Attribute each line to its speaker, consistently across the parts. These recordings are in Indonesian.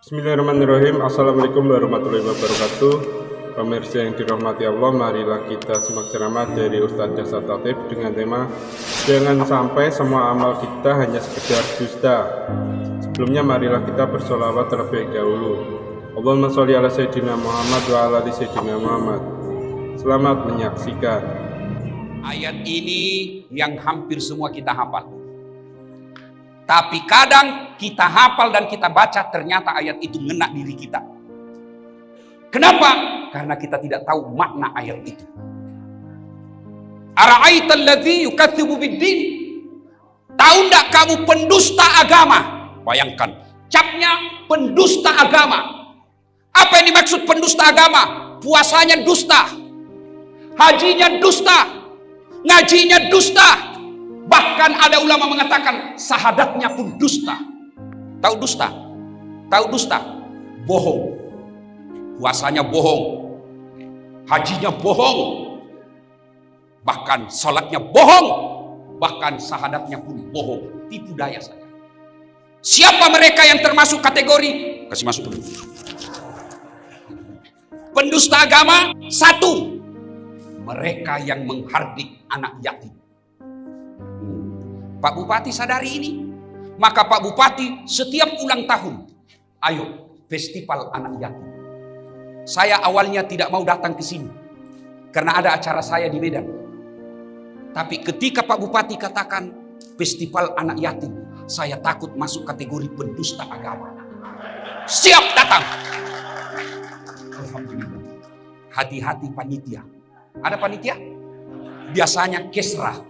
Speaker 1: Bismillahirrahmanirrahim. Assalamualaikum warahmatullahi wabarakatuh. Pemirsa yang dirahmati Allah, marilah kita simak ceramah dari Ustadz Jasa Tatib dengan tema jangan sampai semua amal kita hanya sekedar dusta. Sebelumnya marilah kita bersolawat terlebih dahulu. Allahumma sholli ala Sayyidina Muhammad wa ala ali Sayyidina Muhammad. Selamat menyaksikan.
Speaker 2: Ayat ini yang hampir semua kita hafal. Tapi kadang kita hafal dan kita baca ternyata ayat itu ngena diri kita. Kenapa? Karena kita tidak tahu makna ayat itu. Ara'aital ladzi yukadzibu biddin. Tahu enggak kamu pendusta agama? Bayangkan, capnya pendusta agama. Apa yang dimaksud pendusta agama? Puasanya dusta, hajinya dusta, ngajinya dusta. Bahkan ada ulama mengatakan sahadatnya pun dusta. Tahu dusta? Tahu dusta? Bohong. Puasanya bohong. Hajinya bohong. Bahkan sholatnya bohong. Bahkan sahadatnya pun bohong. Tipu daya saja. Siapa mereka yang termasuk kategori? Kasih masuk dulu. Pendusta agama, satu. Mereka yang menghardik anak yatim. Pak Bupati sadari ini. Maka Pak Bupati setiap ulang tahun, ayo festival anak yatim. Saya awalnya tidak mau datang ke sini karena ada acara saya di Medan. Tapi ketika Pak Bupati katakan festival anak yatim, saya takut masuk kategori pendusta agama. Siap datang. Alhamdulillah. Hati-hati panitia. Ada panitia? Biasanya kesra.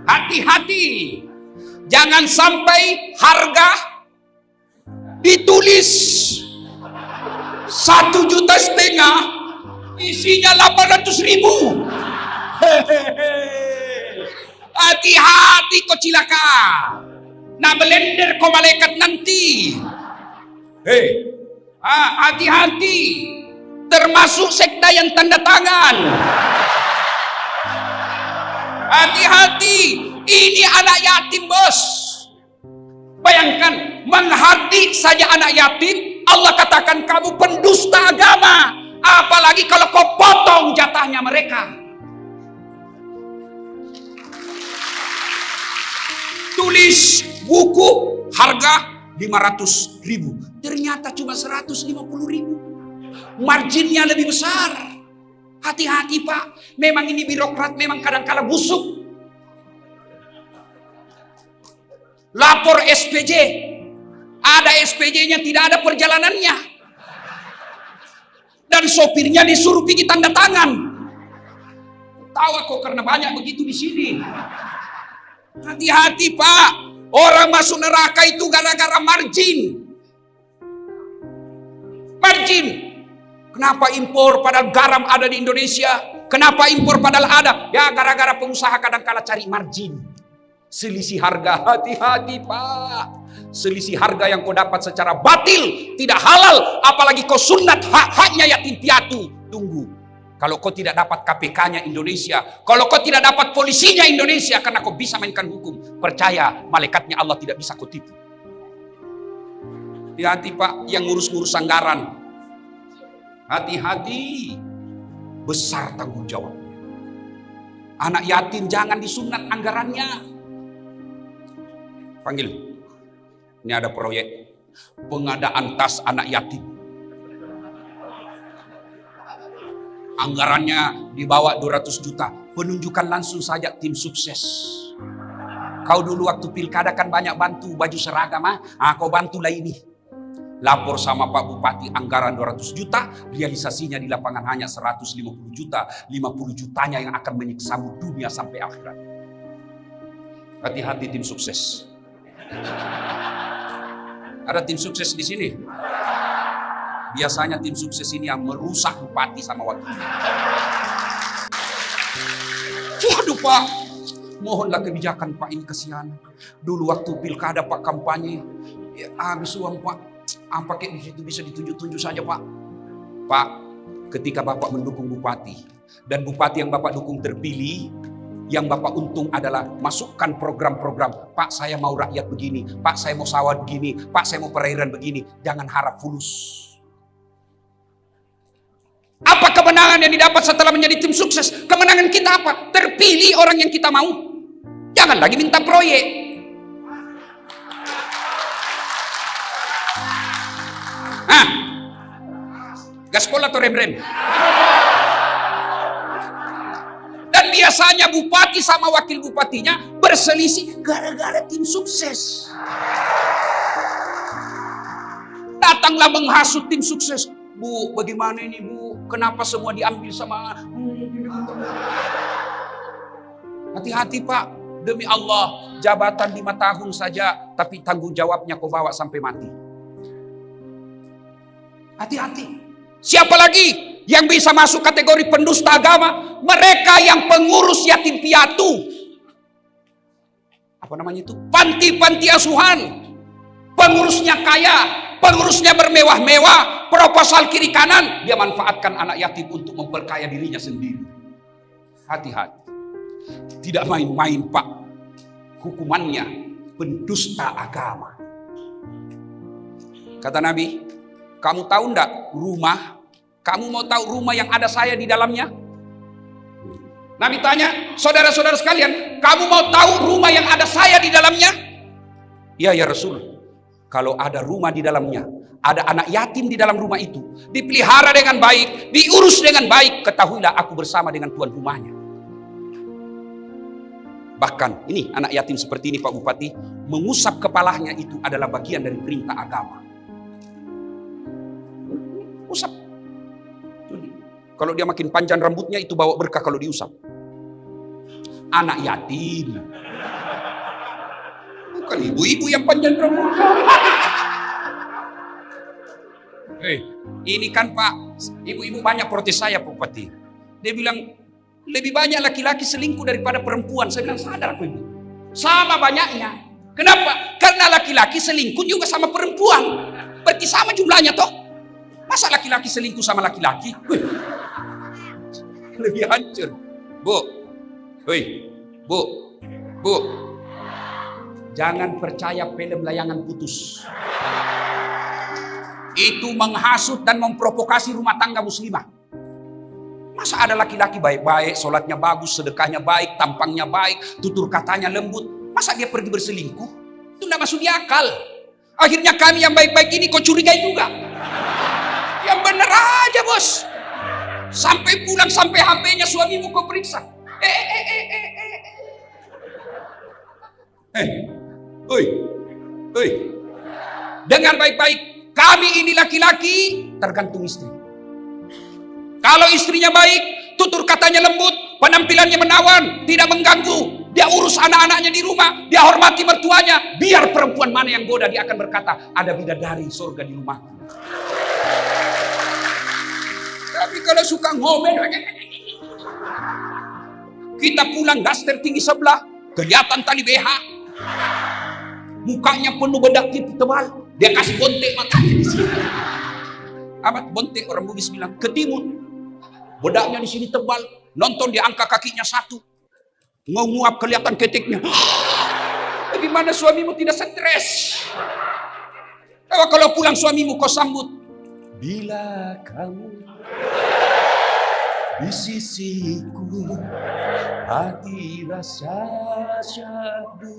Speaker 2: Hati-hati, jangan sampai harga ditulis 1,5 juta, isinya 800.000. Hati-hati kau cilaka, nak belender kau malaikat nanti. Hati-hati, termasuk sekda yang tanda tangan. Hati-hati, ini anak yatim bos. Bayangkan, menghardik saja anak yatim, Allah katakan kamu pendusta agama. Apalagi kalau kau potong jatahnya mereka. Tulis buku harga 500.000, ternyata cuma 150.000. Marginnya lebih besar. Hati-hati Pak, memang ini birokrat memang kadang-kala busuk. Lapor SPJ, ada SPJ-nya tidak ada perjalanannya, dan sopirnya disuruh pergi tanda tangan. Tahu kok karena banyak begitu di sini. Hati-hati Pak, orang masuk neraka itu gara-gara margin. Margin. Kenapa impor padahal garam ada di Indonesia? Kenapa impor padahal ada? Ya gara-gara pengusaha kadang-kala cari margin. Selisih harga. Hati-hati Pak. Selisih harga yang kau dapat secara batil, tidak halal. Apalagi kau sunat hak-haknya yatim piatu. Tunggu. Kalau kau tidak dapat KPK-nya Indonesia, kalau kau tidak dapat polisinya Indonesia, karena kau bisa mainkan hukum, percaya malaikatnya Allah tidak bisa kau tipu. Hati-hati Pak yang ngurus-ngurus anggaran. Hati-hati, besar tanggung jawabnya. Anak yatim jangan disunat anggarannya. Panggil. Ini ada proyek pengadaan tas anak yatim. Anggarannya dibawa 200 juta. Penunjukan langsung saja tim sukses. Kau dulu waktu pilkada kan banyak bantu baju seragam. Kau bantulah ini. Lapor sama Pak Bupati anggaran 200 juta, realisasinya di lapangan hanya 150 juta, 50 jutanya yang akan menyiksamu dunia sampai akhirat. Hati-hati tim sukses. Ada tim sukses di sini. Biasanya tim sukses ini yang merusak bupati sama wakil. Waduh Pak, mohonlah kebijakan Pak, ini kasihan. Dulu waktu pilkada Pak kampanye, ya, habis uang Pak. Pakai di situ bisa ditunjuk-tunjuk saja Pak. Pak, ketika Bapak mendukung bupati dan bupati yang Bapak dukung terpilih, Yang Bapak untung adalah masukkan program-program. Pak, saya mau rakyat begini. Pak, saya mau sawah begini. Pak, saya mau perairan begini. Jangan harap fulus. Apa kemenangan yang didapat setelah menjadi tim sukses? Kemenangan kita apa? Terpilih orang yang kita mau. Jangan lagi minta proyek. Gaspol atau rem-rem? Dan biasanya bupati sama wakil bupatinya berselisih gara-gara tim sukses. Datanglah menghasut tim sukses. Bu, bagaimana ini Bu? Kenapa semua diambil sama... Hati-hati Pak, demi Allah, jabatan 5 tahun saja, tapi tanggung jawabnya kau bawa sampai mati. Hati-hati. Siapa lagi yang bisa masuk kategori pendusta agama? Mereka yang pengurus yatim piatu. Apa namanya itu? Panti-panti asuhan. Pengurusnya kaya, pengurusnya bermewah-mewah, proposal kiri kanan, dia manfaatkan anak yatim untuk memperkaya dirinya sendiri. Hati-hati. Tidak main-main Pak. Hukumannya pendusta agama. Kata Nabi, kamu tahu enggak rumah? Kamu mau tahu rumah yang ada saya di dalamnya? Nabi tanya, saudara-saudara sekalian, kamu mau tahu rumah yang ada saya di dalamnya? Iya ya Rasul. Kalau ada rumah di dalamnya, ada anak yatim di dalam rumah itu, dipelihara dengan baik, diurus dengan baik, ketahuilah aku bersama dengan tuan rumahnya. Bahkan ini anak yatim seperti ini Pak Bupati, mengusap kepalanya itu adalah bagian dari perintah agama. Usap. Kalau dia makin panjang rambutnya itu bawa berkah kalau diusap. Anak yatim. Bukan ibu-ibu yang panjang rambutnya. Ini kan Pak, ibu-ibu banyak protes saya Pak Bupati. Dia bilang, lebih banyak laki-laki selingkuh daripada perempuan. Saya bilang, sadar aku Ibu. Sama banyaknya. Kenapa? Karena laki-laki selingkuh juga sama perempuan. Berarti sama jumlahnya toh. Masa laki-laki selingkuh sama laki-laki? Lebih hancur. Bu. Bu. Jangan percaya film layangan putus. Itu menghasut dan memprovokasi rumah tangga muslimah. Masa ada laki-laki baik-baik, sholatnya bagus, sedekahnya baik, tampangnya baik, tutur katanya lembut. Masa dia pergi berselingkuh? Itu tidak masuk di akal. Akhirnya kami yang baik-baik ini kau curigai juga. Yang bener aja bos. Sampai pulang, sampai HP-nya suamimu kau periksa. Dengar baik-baik. Kami ini laki-laki tergantung istri. Kalau istrinya baik, tutur katanya lembut, penampilannya menawan, tidak mengganggu, dia urus anak-anaknya di rumah, dia hormati mertuanya, biar perempuan mana yang goda, dia akan berkata, ada bidadari surga di rumah. Tapi kalau suka ngomel, kita pulang daster tinggi sebelah, kelihatan tali BH, mukanya penuh bedak tebal, dia kasih bontek matanya di sini. Amat bontek orang Bugis bilang, ketimun. Bedaknya di sini tebal, nonton dia angka kakinya satu, nguap kelihatan ketiknya. Bagaimana suamimu tidak stres? Kalau pulang suamimu kau sambut, bila kamu di sisiku, hati rasa syahdu.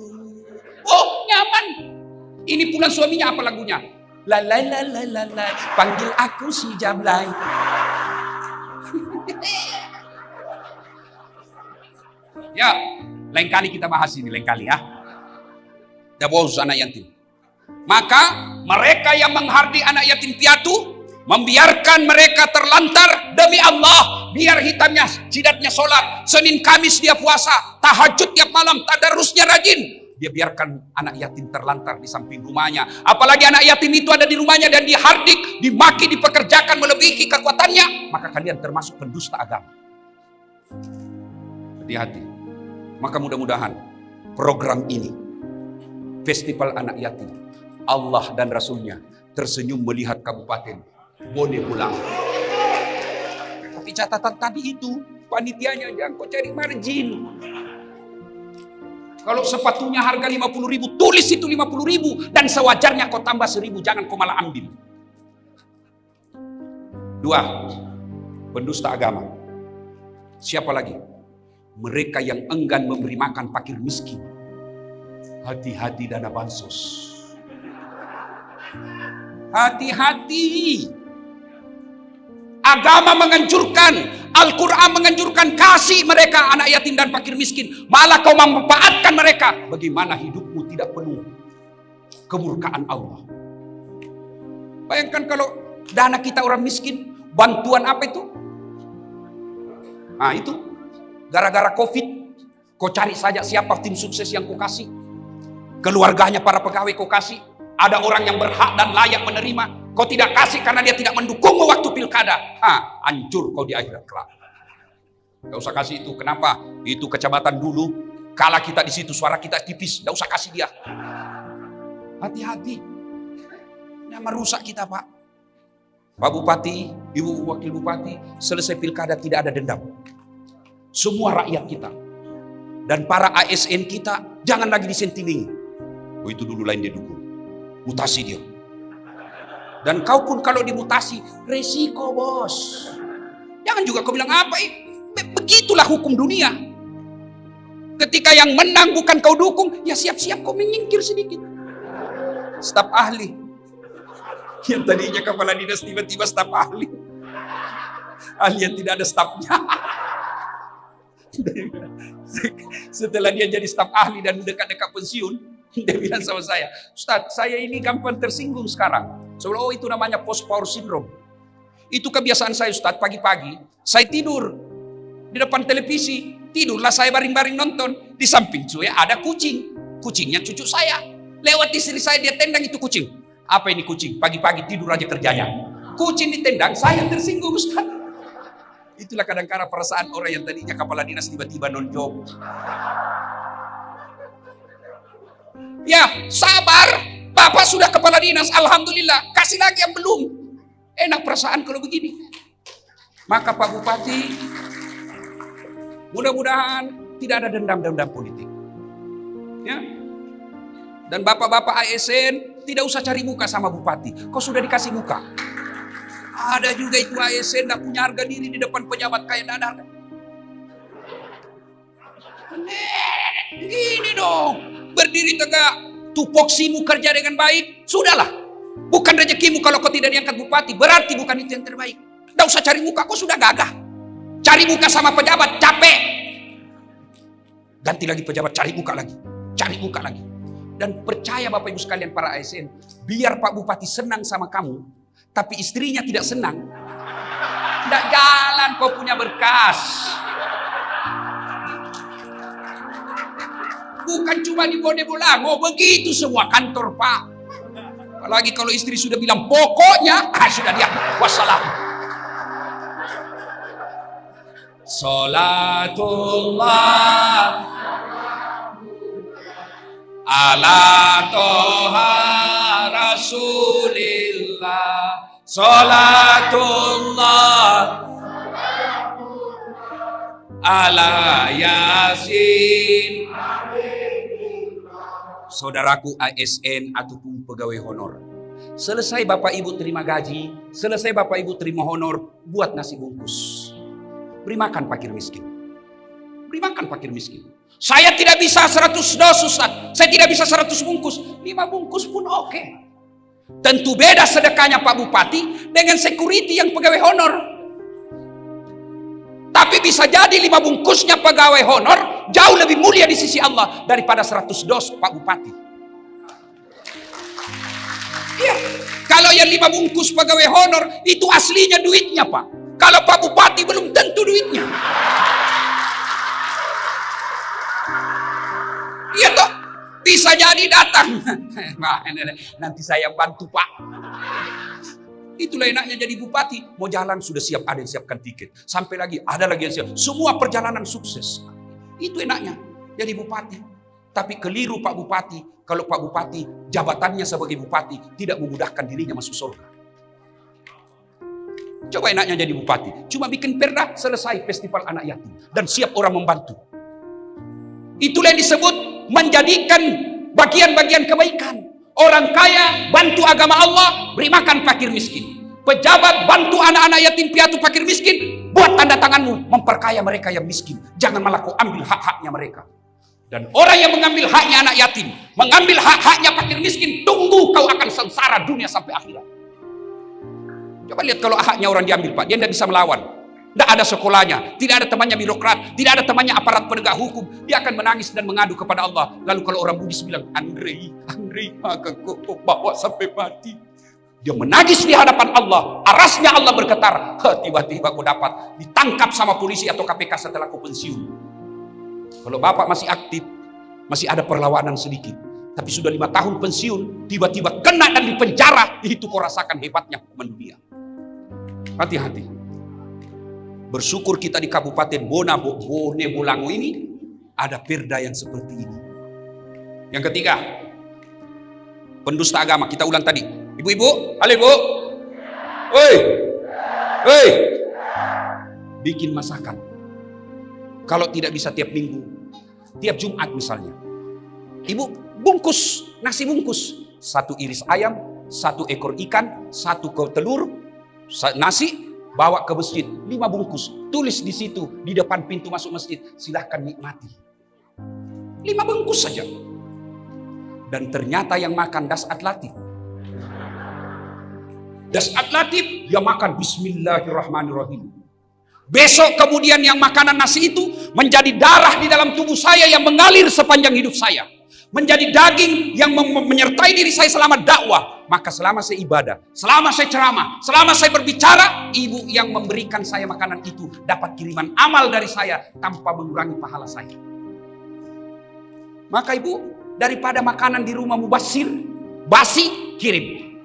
Speaker 2: Oh nyaman. Ini pulang suaminya apa lagunya? La la la la la la, panggil aku si Jablay. Ya, lain kali kita bahas ini, lain kali ya. Dabos anak yatim. Maka mereka yang menghardi anak yatim piatu, membiarkan mereka terlantar demi Allah, biar hitamnya jidatnya sholat, Senin Kamis dia puasa, tahajud tiap malam, tadarusnya rajin. Dia biarkan anak yatim terlantar di samping rumahnya. Apalagi anak yatim itu ada di rumahnya dan dihardik, dimaki, dipekerjakan melebihi kekuatannya, maka kalian termasuk pendusta agama. Hati-hati. Maka mudah-mudahan program ini, Festival Anak Yatim, Allah dan Rasulnya tersenyum melihat Kabupaten Bone Bolang. Tapi catatan tadi itu, panitianya jangan kau cari margin. Kalau sepatunya harga 50.000, tulis itu 50.000 dan sewajarnya kau tambah 1.000, jangan kau malah ambil. 2, pendusta agama. Siapa lagi? Mereka yang enggan memberi makan fakir miskin. Hati-hati dana bansos. Hati-hati. Agama menganjurkan, Al-Quran menganjurkan, kasih mereka anak yatim dan fakir miskin. Malah kau memanfaatkan mereka. Bagaimana hidupmu tidak penuh kemurkaan Allah? Bayangkan kalau dana kita orang miskin, bantuan apa itu? Nah itu, gara-gara COVID, kau cari saja siapa tim sukses yang kau kasih. Keluarganya para pegawai kau kasih. Ada orang yang berhak dan layak menerima. Kau tidak kasih karena dia tidak mendukungmu waktu pilkada. Hancur kau di akhirat kelak. Gak usah kasih itu. Kenapa? Itu kecamatan dulu. Kala kita di situ suara kita tipis. Gak usah kasih dia. Hati-hati. Ini merusak kita, Pak. Pak Bupati, Ibu Wakil Bupati, selesai pilkada tidak ada dendam. Semua rakyat kita dan para ASN kita jangan lagi disentiling. Oh itu dulu lain dia dukung. Mutasi dia. Dan kau pun kalau dimutasi, resiko bos. Jangan juga kau bilang apa, begitulah hukum dunia. Ketika yang menang bukan kau dukung, ya siap-siap kau menyingkir sedikit. Staf ahli. Yang tadinya kepala dinas tiba-tiba staf ahli. Ahli yang tidak ada stafnya. Setelah dia jadi staf ahli dan dekat-dekat pensiun, dia bilang sama saya, Ustadz, saya ini gampang tersinggung sekarang. Soalnya itu namanya post power syndrome. Itu kebiasaan saya, Ustadz, pagi-pagi saya tidur di depan televisi, tidurlah saya baring-baring nonton. Di samping saya ada kucing, kucingnya cucu saya. Lewat istri saya dia tendang itu kucing. Apa ini kucing? Pagi-pagi tidur aja kerjanya. Kucing ditendang, saya tersinggung, Ustadz. Itulah kadang-kadang perasaan orang yang tadinya kepala dinas tiba-tiba non-job. Ya, sabar. Bapak sudah kepala dinas, alhamdulillah. Kasih lagi yang belum. Enak perasaan kalau begini. Maka Pak Bupati, mudah-mudahan tidak ada dendam-dendam politik. Ya. Dan bapak-bapak ASN tidak usah cari muka sama Bupati. Kau sudah dikasih muka. Ada juga itu ASN tidak punya harga diri di depan pejabat kayak tidak ada harga. Gini dong, berdiri tegak, tupoksimu kerja dengan baik, sudahlah. Bukan rezekimu kalau kau tidak diangkat bupati, berarti bukan itu yang terbaik. Tidak usah cari muka, kau sudah gagah. Cari muka sama pejabat, capek. Ganti lagi pejabat, cari muka lagi. Cari muka lagi. Dan percaya Bapak Ibu sekalian para ASN, biar Pak Bupati senang sama kamu, tapi istrinya tidak senang, tidak jalan kau punya berkas. Bukan cuma di Bodebolango, begitu semua kantor Pak. Apalagi kalau istri sudah bilang pokoknya, sudah dia wassalam. Salatullah ala toha rasulillah. Salatullah ala yasin. Saudaraku ASN ataupun pegawai honor, selesai Bapak Ibu terima gaji, selesai Bapak Ibu terima honor, buat nasi bungkus. Beri makan fakir miskin. Beri makan fakir miskin. Saya tidak bisa 100 dos, Ustaz. Saya tidak bisa 100 bungkus. 5 bungkus pun oke. Tentu beda sedekahnya Pak Bupati dengan security yang pegawai honor. Tapi bisa jadi 5 bungkusnya pegawai honor jauh lebih mulia di sisi Allah daripada 100 dos Pak Bupati. Iya. Kalau yang 5 bungkus pegawai honor itu aslinya duitnya, Pak. Kalau Pak Bupati belum tentu duitnya. Iya toh, bisa jadi datang. Nanti saya bantu Pak. Itulah enaknya jadi bupati. Mau jalan sudah siap, ada yang siapkan tiket. Sampai lagi, ada lagi yang siap. Semua perjalanan sukses. Itu enaknya jadi bupati. Tapi keliru Pak Bupati. Kalau Pak Bupati, jabatannya sebagai bupati tidak memudahkan dirinya masuk surga. Coba enaknya jadi bupati. Cuma bikin perda, selesai festival anak yatim. Dan siap orang membantu. Itulah yang disebut menjadikan bagian-bagian kebaikan. Orang kaya bantu agama Allah, beri makan fakir miskin. Pejabat bantu anak-anak yatim piatu fakir miskin, buat tanda tanganmu memperkaya mereka yang miskin. Jangan malah kau ambil hak-haknya mereka. Dan orang yang mengambil haknya anak yatim, mengambil hak-haknya fakir miskin, tunggu kau akan sengsara dunia sampai akhirat. Coba lihat kalau haknya orang diambil, Pak, dia tidak bisa melawan. Tidak ada sekolahnya, tidak ada temannya birokrat, tidak ada temannya aparat penegak hukum. Dia akan menangis dan mengadu kepada Allah. Lalu kalau orang Buddhis bilang, Andre, maka kau bawa sampai mati. Dia menangis di hadapan Allah, arasnya Allah bergetar. Tiba-tiba kau dapat ditangkap sama polisi atau KPK setelah kau pensiun. Kalau bapak masih aktif, masih ada perlawanan sedikit. Tapi sudah 5 tahun pensiun, tiba-tiba kena dan dipenjara. Itu kau rasakan hebatnya hukuman dunia. Hati-hati. Bersyukur kita di Kabupaten Bone Bolango ini ada perda yang seperti ini. Yang ketiga, pendusta agama. Kita ulang tadi. Ibu-ibu, halo ibu. Woi, bikin masakan. Kalau tidak bisa tiap minggu, tiap Jumat misalnya. Ibu bungkus, nasi bungkus. 1 iris ayam, 1 ekor ikan, 1 telur, nasi, bawa ke masjid. 5 bungkus. Tulis di situ, di depan pintu masuk masjid. Silahkan nikmati. 5 bungkus saja. Dan ternyata yang makan Das'at Latif. Das'at Latif, dia makan Bismillahirrahmanirrahim. Besok kemudian yang makanan nasi itu menjadi darah di dalam tubuh saya yang mengalir sepanjang hidup saya. Menjadi daging yang menyertai diri saya selama dakwah. Maka selama saya ibadah, selama saya ceramah, selama saya berbicara, ibu yang memberikan saya makanan itu dapat kiriman amal dari saya tanpa mengurangi pahala saya. Maka ibu, daripada makanan di rumah mubasir, basi, kirim.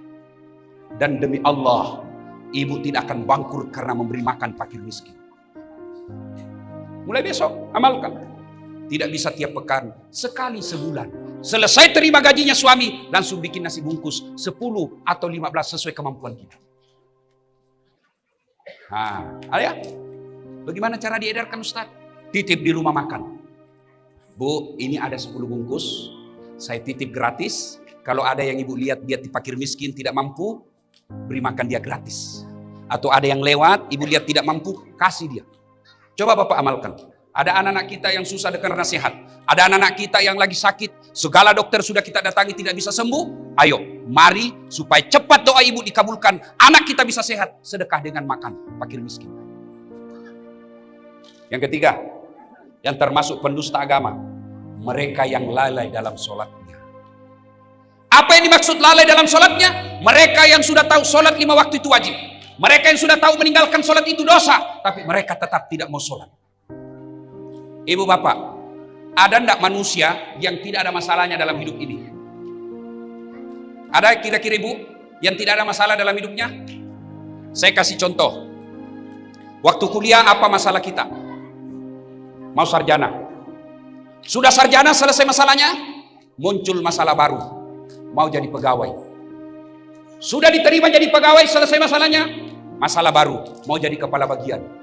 Speaker 2: Dan demi Allah, ibu tidak akan bangkrut karena memberi makan fakir miskin. Mulai besok, amalkan. Tidak bisa tiap pekan, sekali sebulan. Selesai terima gajinya suami, langsung bikin nasi bungkus 10 atau 15 sesuai kemampuan kita. Ayah, bagaimana cara diedarkan Ustaz? Titip di rumah makan. Bu, ini ada 10 bungkus, saya titip gratis. Kalau ada yang ibu lihat dia fakir miskin tidak mampu, beri makan dia gratis. Atau ada yang lewat, ibu lihat tidak mampu, kasih dia. Coba Bapak amalkan. Ada anak-anak kita yang susah dengar nasihat. Ada anak-anak kita yang lagi sakit. Segala dokter sudah kita datangi tidak bisa sembuh. Ayo, mari supaya cepat doa ibu dikabulkan. Anak kita bisa sehat. Sedekah dengan makan fakir miskin. Yang ketiga, yang termasuk pendusta agama. Mereka yang lalai dalam sholatnya. Apa yang dimaksud lalai dalam sholatnya? Mereka yang sudah tahu sholat 5 waktu itu wajib. Mereka yang sudah tahu meninggalkan sholat itu dosa. Tapi mereka tetap tidak mau sholat. Ibu bapak, ada enggak manusia yang tidak ada masalahnya dalam hidup ini? Ada kira-kira ibu yang tidak ada masalah dalam hidupnya? Saya kasih contoh. Waktu kuliah apa masalah kita? Mau sarjana. Sudah sarjana selesai masalahnya, muncul masalah baru. Mau jadi pegawai. Sudah diterima jadi pegawai selesai masalahnya, masalah baru. Mau jadi kepala bagian.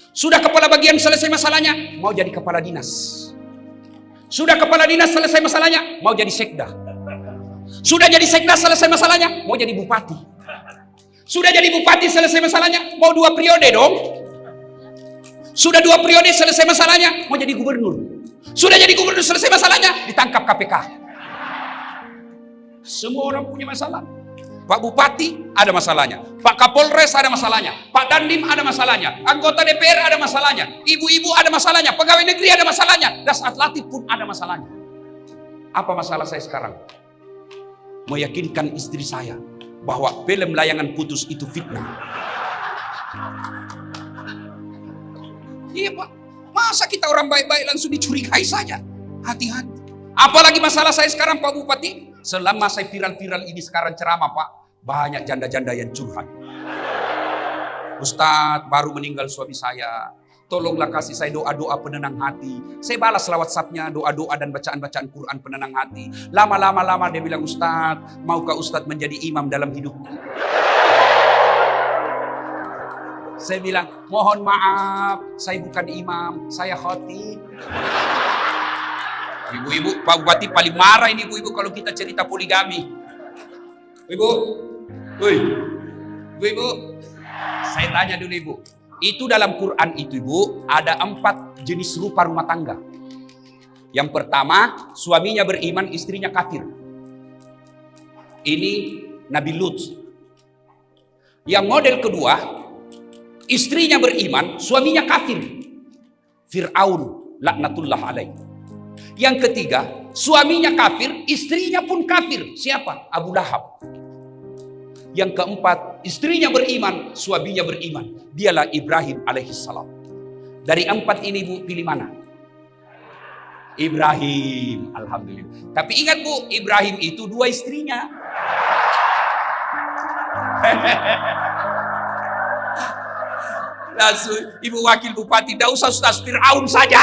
Speaker 2: Sudah kepala bagian selesai masalahnya, mau jadi kepala dinas. Sudah kepala dinas selesai masalahnya, mau jadi sekda. Sudah jadi sekda selesai masalahnya, mau jadi bupati. Sudah jadi bupati selesai masalahnya, mau 2 periode dong. Sudah 2 periode selesai masalahnya, mau jadi gubernur. Sudah jadi gubernur selesai masalahnya, ditangkap KPK. Semua orang punya masalah. Pak Bupati ada masalahnya, Pak Kapolres ada masalahnya, Pak Dandim ada masalahnya, anggota DPR ada masalahnya, ibu-ibu ada masalahnya, pegawai negeri ada masalahnya, Das'at Latif pun ada masalahnya. Apa masalah saya sekarang? Meyakinkan istri saya bahwa film layangan putus itu fitnah. Iya Pak, masa kita orang baik-baik langsung dicurigai saja? Hati-hati. Apalagi masalah saya sekarang Pak Bupati, selama saya viral-viral ini sekarang ceramah Pak, banyak janda-janda yang curhat. Ustadz, baru meninggal suami saya, tolonglah kasih saya doa-doa penenang hati. Saya balas lewat WhatsApp-nya doa-doa dan bacaan-bacaan Quran penenang hati. Lama-lama dia bilang, Ustadz, maukah Ustadz menjadi imam dalam hidupku? Saya bilang, mohon maaf, saya bukan imam, saya khotib. Ibu-ibu, Pak Bupati paling marah ini ibu-ibu kalau kita cerita poligami. Ibu, ibu, saya tanya dulu ibu. Itu dalam Quran itu ibu, ada 4 jenis rupa rumah tangga. Yang pertama, suaminya beriman, istrinya kafir. Ini Nabi Lut. Yang model kedua, istrinya beriman, suaminya kafir. Fir'aun, laknatullah alaih. Yang ketiga, suaminya kafir, istrinya pun kafir. Siapa? Abu Lahab. Yang keempat, istrinya beriman, suaminya beriman. Dialah Ibrahim alaihissalam. Dari 4 ini bu, pilih mana? Ibrahim, alhamdulillah. Tapi ingat bu, Ibrahim itu 2 istrinya. Langsung ibu wakil bupati, tidak usah Ustaz, Fir'aun saja.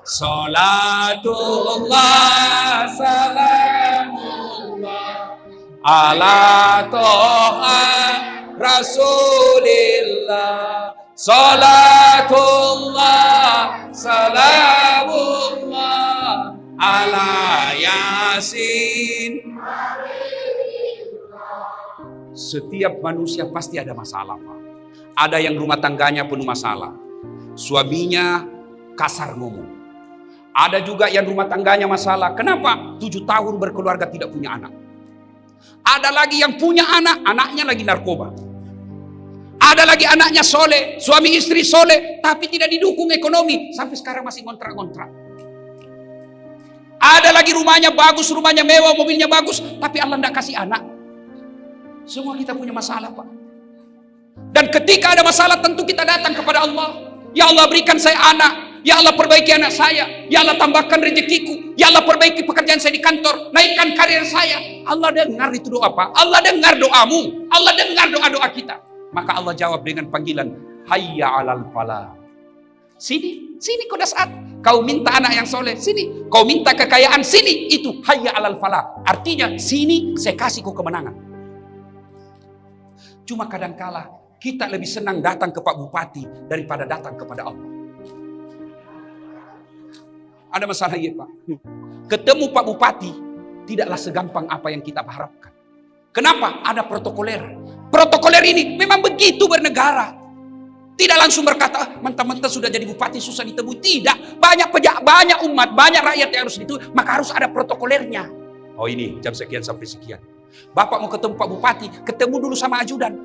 Speaker 2: Salatullah salamullah ala toha Rasulillah. Salatullah salamullah ala Yasin. Setiap manusia pasti ada masalah, Pak. Ada yang rumah tangganya penuh masalah. Suaminya kasar ngomong. Ada juga yang rumah tangganya masalah. Kenapa? 7 tahun berkeluarga tidak punya anak. Ada lagi yang punya anak, anaknya lagi narkoba. Ada lagi anaknya soleh, suami istri soleh, tapi tidak didukung ekonomi. Sampai sekarang masih ngontrak-ngontrak. Ada lagi rumahnya bagus, rumahnya mewah, mobilnya bagus, tapi Allah tidak kasih anak. Semua kita punya masalah, Pak. Dan ketika ada masalah tentu kita datang kepada Allah. Ya Allah, berikan saya anak. Ya Allah, perbaiki anak saya. Ya Allah, tambahkan rezekiku. Ya Allah, perbaiki pekerjaan saya di kantor. Naikkan karir saya. Allah dengar itu doa, Pak. Allah dengar doamu. Allah dengar doa-doa kita. Maka Allah jawab dengan panggilan, hayya alal falah. Sini, sini kau saat. Kau minta anak yang soleh, sini. Kau minta kekayaan, sini. Itu hayya alal falah. Artinya, sini saya kasih kau kemenangan. Cuma kadangkala kita lebih senang datang ke Pak Bupati daripada datang kepada Allah. Ada masalah ya Pak. Ketemu Pak Bupati tidaklah segampang apa yang kita harapkan. Kenapa? Ada protokoler. Protokoler ini memang begitu bernegara. Tidak langsung berkata, mentah-mentah sudah jadi bupati susah ditemui. Tidak. Banyak umat, banyak rakyat yang harus ditemui. Maka harus ada protokolernya. Oh ini jam sekian sampai sekian. Bapak mau ketemu Pak Bupati, ketemu dulu sama ajudan.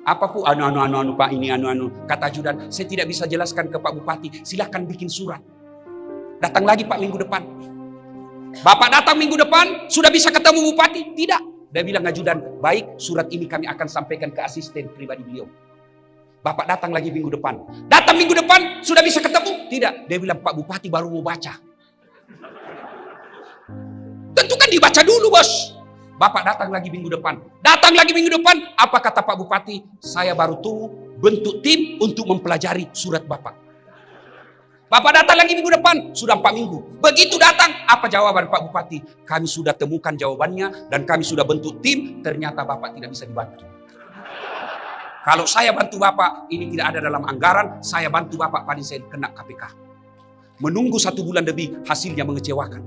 Speaker 2: Apa Pu? Anu Pak, ini anu. Kata ajudan, saya tidak bisa jelaskan ke Pak Bupati. Silahkan bikin surat. Datang lagi Pak minggu depan. Bapak datang minggu depan, sudah bisa ketemu Bupati? Tidak. Dia bilang ajudan, baik, surat ini kami akan sampaikan ke asisten pribadi beliau. Bapak datang lagi minggu depan. Datang minggu depan, sudah bisa ketemu? Tidak. Dia bilang, Pak Bupati baru mau baca. Tentu kan dibaca dulu, bos. Bapak datang lagi minggu depan. Datang lagi minggu depan, apa kata Pak Bupati? Saya baru tunggu bentuk tim untuk mempelajari surat Bapak. Bapak datang lagi minggu depan, sudah 4 minggu. Begitu datang, apa jawaban Pak Bupati? Kami sudah temukan jawabannya dan kami sudah bentuk tim, ternyata Bapak tidak bisa dibantu. Kalau saya bantu Bapak, ini tidak ada dalam anggaran, saya bantu Bapak paling saya kena KPK. Menunggu 1 bulan lebih, hasilnya mengecewakan.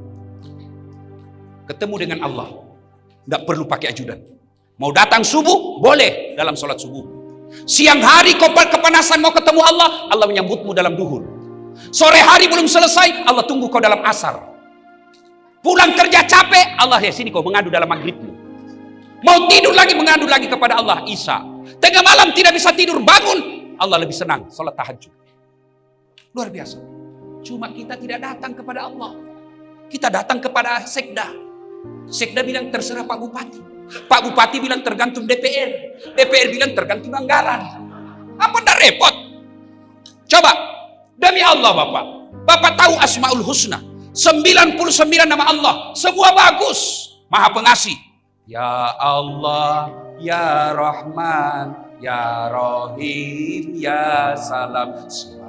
Speaker 2: Ketemu dengan Allah. Tidak perlu pakai ajudan. Mau datang subuh, boleh dalam sholat subuh. Siang hari kau kepanasan mau ketemu Allah, Allah menyambutmu dalam duhur. Sore hari belum selesai, Allah tunggu kau dalam asar. Pulang kerja capek, Allah ya sini kau mengadu dalam maghribmu. Mau tidur lagi, mengadu lagi kepada Allah, Isya. Tengah malam tidak bisa tidur, bangun, Allah lebih senang, sholat tahajud. Luar biasa. Cuma kita tidak datang kepada Allah. Kita datang kepada sekda. Sekda bilang terserah Pak Bupati. Pak Bupati bilang tergantung DPR. DPR bilang tergantung anggaran. Apa ndak repot? Coba, demi Allah Bapak. Bapak tahu Asmaul Husna. 99 nama Allah. Semua bagus. Maha pengasih. Ya Allah, Ya Rahman, Ya Rahim, Ya Salam.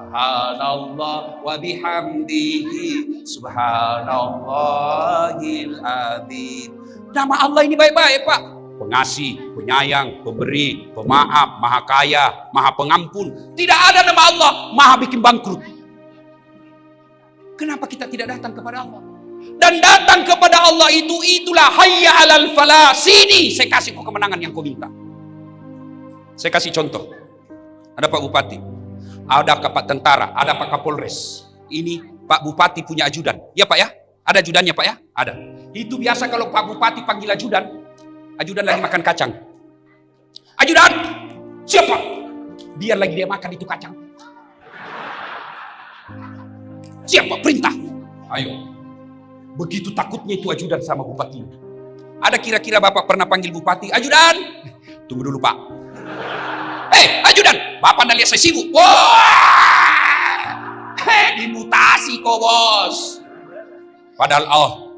Speaker 2: Subhanallah wa bihamdihi subhanallahil adzim. Nama Allah ini baik-baik Pak. pengasih, penyayang, pemberi, pemaaf, maha kaya, maha pengampun. Tidak ada nama Allah maha bikin bangkrut. Kenapa kita tidak datang kepada Allah? Dan datang kepada Allah itulah hayya alal falah. Sini saya kasih kau kemenangan yang kau minta. Saya kasih contoh. Ada Pak Bupati, ada Pak Tentara, ada Pak Kapolres. Ini Pak Bupati punya ajudan. Ya Pak ya? Ada ajudannya Pak ya? Ada. Itu biasa kalau Pak Bupati panggil ajudan lagi makan kacang. Ajudan, siapa? Biar lagi dia makan itu kacang. Siapa? Perintah. Ayo. Begitu takutnya itu ajudan sama bupati. Ada kira-kira Bapak pernah panggil bupati, ajudan? Tunggu dulu Pak. Ajudan, Bapak anda lihat saya sibuk. Wah, dimutasi kok bos. Padahal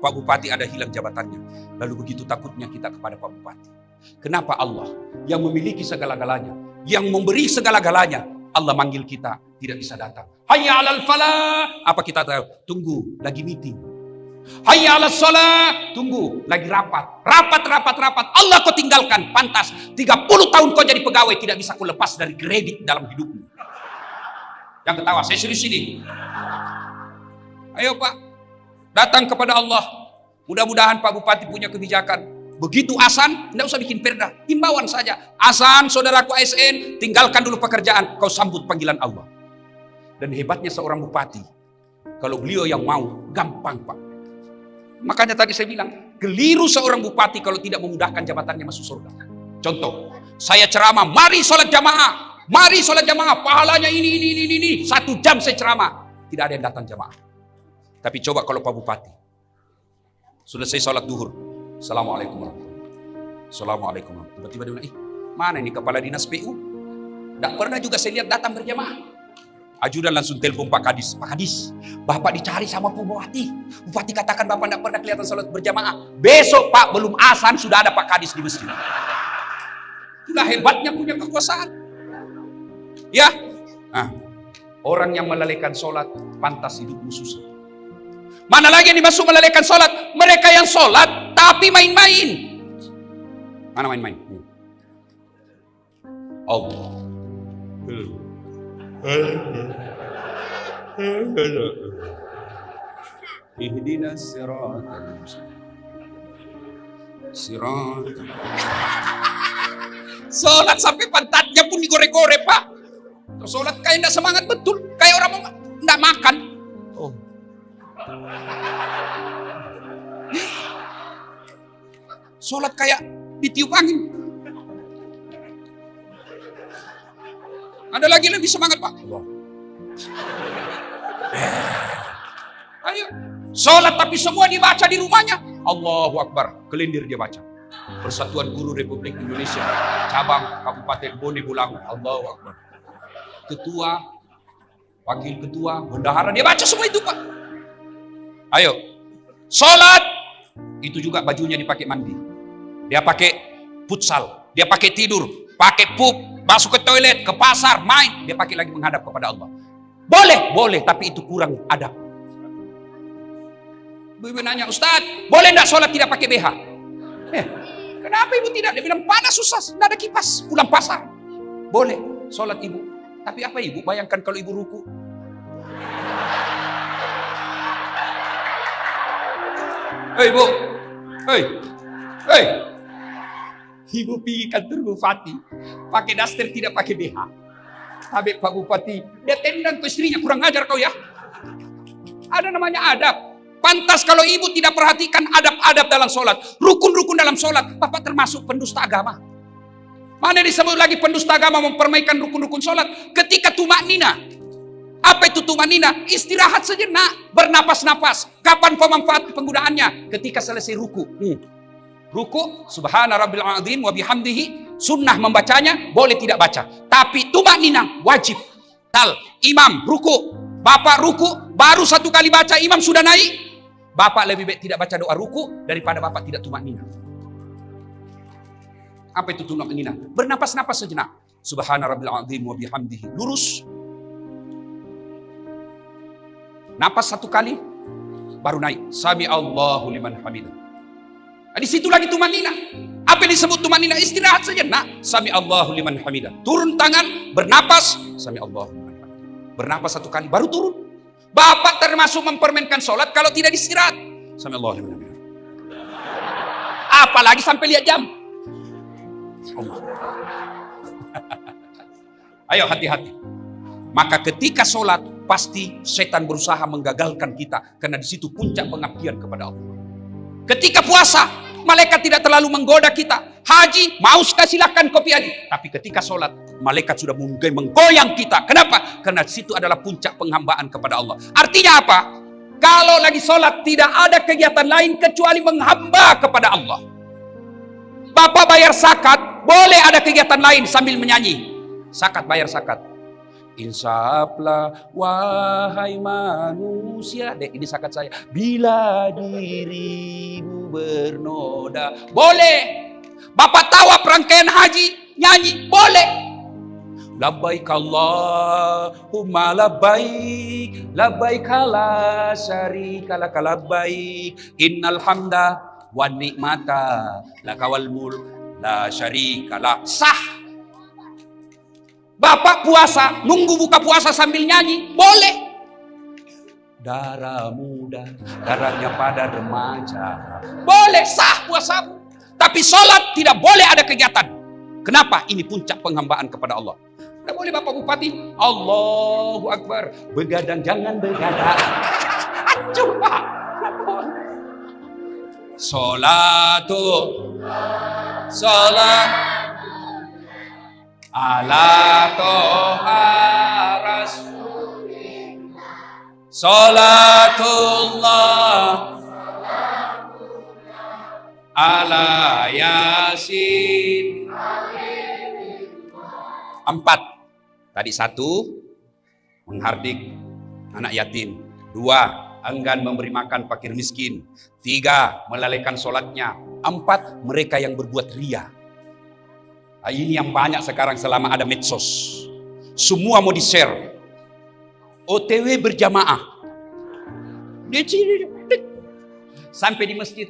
Speaker 2: Pak Bupati ada hilang jabatannya. Lalu begitu takutnya kita kepada Pak Bupati. Kenapa Allah yang memiliki segala-galanya, yang memberi segala-galanya, Allah manggil kita tidak bisa datang. Hayya alal falah. Apa kita tahu? Tunggu, lagi meeting. Hayya alal shalah. Tunggu, lagi rapat. Rapat. Allah kau tinggalkan. Pantas 30 tahun kau jadi pegawai, tidak bisa kau lepas dari kredit dalam hidupmu. Yang ketawa, saya serius ini. Ayo Pak, datang kepada Allah. Mudah-mudahan Pak Bupati punya kebijakan. Begitu azan, tidak usah bikin perda, himbauan saja. Azan, saudaraku ASN, tinggalkan dulu pekerjaan, kau sambut panggilan Allah. Dan hebatnya seorang bupati, kalau beliau yang mau, gampang Pak. Makanya tadi saya bilang, keliru seorang bupati kalau tidak memudahkan jabatannya masuk surga. Contoh, saya ceramah, mari sholat jamaah, pahalanya ini. 1 jam saya ceramah, tidak ada yang datang jamaah. Tapi coba kalau Pak Bupati, sudah saya sholat duhur, Assalamualaikum warahmatullahi wabarakatuh. Tiba-tiba dia bilang, mana ini kepala dinas PU? Tidak pernah juga saya lihat datang berjamaah. Ajudan langsung telepon Pak Kadis. Pak Kadis, Bapak dicari sama Bupati. Bupati katakan Bapak tidak pernah kelihatan sholat berjamaah. Besok Pak, belum azan sudah ada Pak Kadis di masjid. Itulah hebatnya punya kekuasaan. Ya, orang yang melalaikan sholat pantas hidupmu susah. Mana lagi yang dimaksud melalaikan sholat? Mereka yang sholat tapi main-main. Mana main-main? Allah. Ihdinas siratal mustaqim. Sholat sampai pantatnya pun digoreng-goreng Pak. Sholat kayak tidak semangat betul, kayak orang mau tidak makan. Sholat kayak ditiup angin. Ada lagi lebih semangat Pak. Ayo, sholat tapi semua dibaca di rumahnya. Allahu Akbar, kelindir dia baca. Persatuan Guru Republik Indonesia, cabang Kabupaten Bone Bolango. Allahu Akbar. Ketua, wakil ketua, bendahara, dia baca semua itu Pak. Ayo, sholat itu juga bajunya dipakai mandi. Dia pakai futsal, dia pakai tidur, pakai pup, masuk ke toilet, ke pasar, main, dia pakai lagi menghadap kepada Allah. Boleh, tapi itu kurang adab. Ibu nanya, Ustaz, boleh enggak sholat tidak pakai BH? Kenapa ibu tidak? Dia bilang panas susah, tidak ada kipas, pulang pasar. Boleh sholat ibu, tapi apa ibu? Bayangkan kalau ibu ruku. Ibu, ibu pergi kantor bupati, pakai daster tidak pakai BH. Habis Pak Bupati, dia tendang ke istrinya, kurang ajar kau ya. Ada namanya adab. Pantas kalau ibu tidak perhatikan adab-adab dalam sholat, rukun-rukun dalam sholat, Bapak termasuk pendusta agama. Mana disebut lagi pendusta agama mempermainkan rukun-rukun sholat? Ketika tumaknina. Apa itu tumaknina? Istirahat sejenak, bernapas-napas. Kapan pemanfaat penggunaannya? Ketika selesai ruku. Ruku, subhana rabbil azim wa bihamdihi, sunnah membacanya, boleh tidak baca. Tapi tumaknina wajib. Imam ruku, Bapak ruku, baru 1 kali baca, imam sudah naik. Bapak lebih baik tidak baca doa ruku daripada Bapak tidak tumaknina. Apa itu tumaknina? Bernapas-napas sejenak. Subhana rabbil azim wa bihamdihi. Lurus. Napas 1 kali, baru naik. Sami Allahu liman hamidah. Di situ lagi tumaknina. Apa Apa yang disebut tumanina? Istirahat saja. Nah, sami Allahu liman hamidah. Turun tangan, bernapas, sami Allahu liman hamidah. Bernapas 1 kali, baru turun. Bapak termasuk mempermainkan sholat kalau tidak istirahat. Sami Allahu liman hamidah. Apalagi sampai lihat jam. Ayo hati-hati. Maka ketika sholat, pasti setan berusaha menggagalkan kita. Karena di situ puncak pengabdian kepada Allah. Ketika puasa, malaikat tidak terlalu menggoda kita. Haji, mau silakan kopi haji. Tapi ketika sholat, malaikat sudah menggoyang kita. Kenapa? Karena di situ adalah puncak penghambaan kepada Allah. Artinya apa? Kalau lagi sholat, tidak ada kegiatan lain kecuali menghamba kepada Allah. Bapak bayar zakat, boleh ada kegiatan lain sambil menyanyi. Zakat, bayar zakat. Insaflah wahai manusia. Ini zakat saya. Bila dirimu bernoda. Boleh. Bapak tawaf rangkaian haji, nyanyi. Boleh. Labbaik Allahumma labbaik. Labbaik la syarika lak labbaik. Innal hamda wa ni'mata lakawal mulk la syarika lak. Sah. Bapak puasa, nunggu buka puasa sambil nyanyi, boleh. Darah muda, darahnya pada remaja, boleh, sah puasamu. Tapi sholat tidak boleh ada kegiatan. Kenapa? Ini puncak penghambaan kepada Allah. Tidak boleh Bapak Bupati, Allahu Akbar, begadang jangan begadang. Coba. Sholat ala toha rasulillah. Salatullah ala yasin. 4. Tadi 1, menghardik anak yatim. 2, enggan memberi makan fakir miskin. 3, melalaikan sholatnya. 4, mereka yang berbuat ria. Ini yang banyak sekarang selama ada medsos. Semua mau di-share. OTW berjamaah. Sampai di masjid.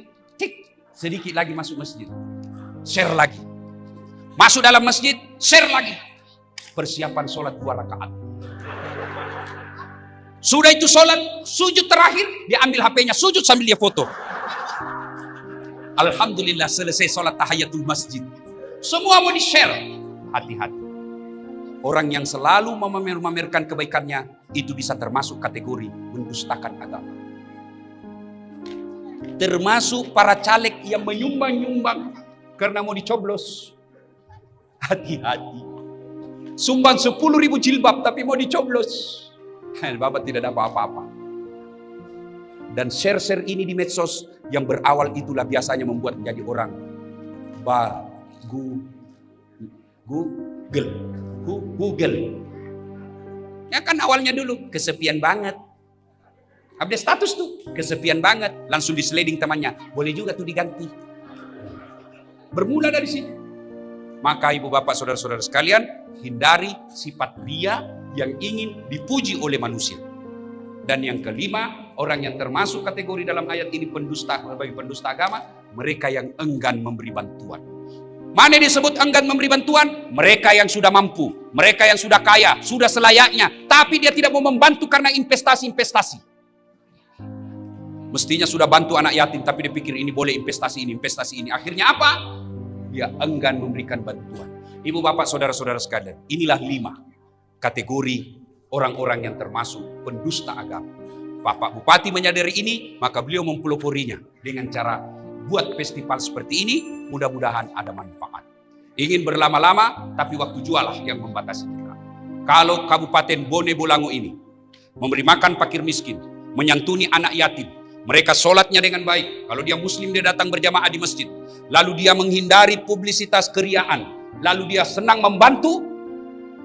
Speaker 2: Sedikit lagi masuk masjid. Share lagi. Masuk dalam masjid. Share lagi. Persiapan sholat 2 rakaat. Sudah itu sholat. Sujud terakhir. Dia ambil HP-nya. Sujud sambil dia foto. Alhamdulillah selesai sholat tahiyatul masjid. Semua mau di-share. Hati-hati. Orang yang selalu memamerkan kebaikannya, itu bisa termasuk kategori mendustakan agama. Termasuk para caleg yang menyumbang-nyumbang karena mau dicoblos. Hati-hati. Sumbang 10.000 jilbab tapi mau dicoblos. Bapak tidak dapat apa-apa. Dan share-share ini di medsos yang berawal itulah biasanya membuat menjadi orang Google. Ya kan awalnya dulu kesepian banget. Update status tuh kesepian banget, langsung di-sliding temannya. Boleh juga tuh diganti. Bermula dari sini. Maka ibu bapak saudara-saudara sekalian, hindari sifat ria yang ingin dipuji oleh manusia. Dan yang kelima, orang yang termasuk kategori dalam ayat ini pendusta bagi pendusta agama, mereka yang enggan memberi bantuan. Mana disebut enggan memberi bantuan? Mereka yang sudah mampu, mereka yang sudah kaya, sudah selayaknya, tapi dia tidak mau membantu karena investasi-investasi. Mestinya sudah bantu anak yatim, tapi dia pikir ini boleh investasi ini. Akhirnya apa? Dia enggan memberikan bantuan. Ibu bapak saudara-saudara sekalian, inilah 5 kategori orang-orang yang termasuk pendusta agama. Bapak Bupati menyadari ini, maka beliau mempeloporinya dengan cara buat festival seperti ini, mudah-mudahan ada manfaat. Ingin berlama-lama, tapi waktu jualah yang membatasi kita. Kalau Kabupaten Bone Bolango ini memberi makan fakir miskin, menyantuni anak yatim, mereka sholatnya dengan baik. Kalau dia muslim, dia datang berjamaah di masjid. Lalu dia menghindari publisitas keriaan. Lalu dia senang membantu.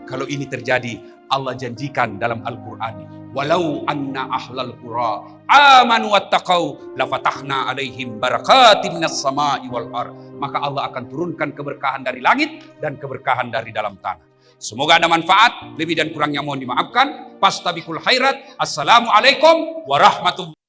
Speaker 2: Kalau ini terjadi, Allah janjikan dalam Al-Quran. Walau anna ahlal qura amanu wattaqau lafatahna alaihim barakatim minas sama'i wal ardh. Maka Allah akan turunkan keberkahan dari langit dan keberkahan dari dalam tanah. Semoga ada manfaat. Lebih dan kurangnya mohon dimaafkan. Fastabiqul khairat. Assalamualaikum warahmatullahi wabarakatuh.